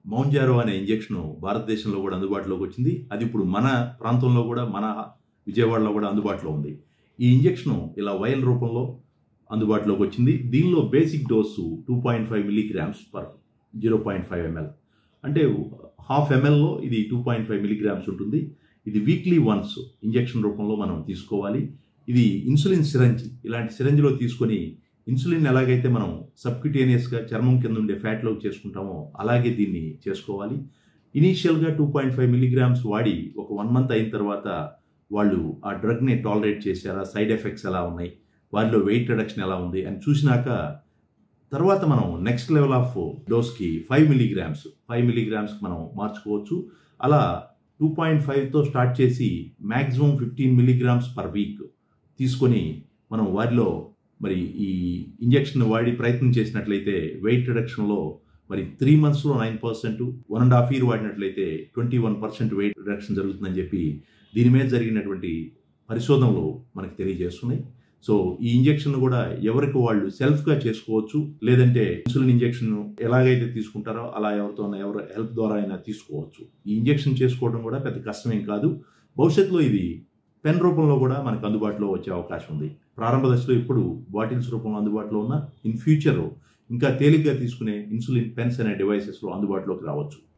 Mounjaro అనే injection భారతదేశంలో కూడా అందుబాటులోకి వచ్చింది. అది ఇప్పుడు మన ప్రాంతంలో కూడా, మన విజయవాడలో కూడా అందుబాటులో ఉంది. ఈ ఇంజెక్షన్ ఇలా వైల్ రూపంలో అందుబాటులోకి వచ్చింది. దీనిలో basic dose 2.5 milligrams per 0.5 ml. అంటే 1/2 mlలో ఇది 2.5 మిల్లీగ్రామ్స్ ఉంటుంది. ఇది వీక్లీ వన్స్ ఇంజెక్షన్ రూపంలో మనం తీసుకోవాలి. ఇది ఇన్సులిన్ సిరంజ్. ఇలాంటి సిరంజ్లో తీసుకొని ఇన్సులిన్ ఎలాగైతే మనం సబ్క్యూటేనియస్గా చర్మం కింద ఉండే ఫ్యాట్లోకి చేసుకుంటామో అలాగే దీన్ని చేసుకోవాలి. ఇనీషియల్గా 2.5 మిల్లీగ్రామ్స్ వాడి ఒక 1 month అయిన తర్వాత వాళ్ళు ఆ డ్రగ్ని టాలరేట్ చేశారా, సైడ్ ఎఫెక్ట్స్ ఎలా ఉన్నాయి, వారిలో వెయిట్ రిడక్షన్ ఎలా ఉంది అని చూసినాక తర్వాత మనం నెక్స్ట్ లెవెల్ ఆఫ్ డోస్కి 5 మిల్లీగ్రామ్స్కి మనం మార్చుకోవచ్చు. అలా 2.5తో స్టార్ట్ చేసి మ్యాక్సిమం 15 మిల్లీగ్రామ్స్ పర్ వీక్ తీసుకొని మనం వారిలో మరి ఈ ఇంజెక్షన్ వాడి ప్రయత్నం చేసినట్లయితే వెయిట్ రిడక్షన్లో మరి 3 monthsలో 9%, 1.5 year వాడినట్లయితే 21% వెయిట్ రిడక్షన్ జరుగుతుందని చెప్పి దీని మీద జరిగినటువంటి పరిశోధనలు మనకు తెలియజేస్తున్నాయి. సో ఈ ఇంజెక్షన్ కూడా ఎవరికి వాళ్ళు సెల్ఫ్గా చేసుకోవచ్చు, లేదంటే ఇన్సులిన్ ఇంజెక్షన్ ఎలాగైతే తీసుకుంటారో అలా ఎవరి హెల్ప్ ద్వారా అయినా తీసుకోవచ్చు. ఈ ఇంజెక్షన్ చేసుకోవడం కూడా పెద్ద కష్టమేం కాదు. భవిష్యత్తులో ఇది పెన్ రూపంలో కూడా మనకు అందుబాటులో వచ్చే అవకాశం ఉంది. ప్రారంభ దశలో ఇప్పుడు బాటిల్స్ రూపంలో అందుబాటులో ఉన్న, ఇన్ ఫ్యూచర్ ఇంకా తేలిగ్గా తీసుకునే ఇన్సులిన్ పెన్స్ అనే డివైసెస్లో అందుబాటులోకి రావచ్చు.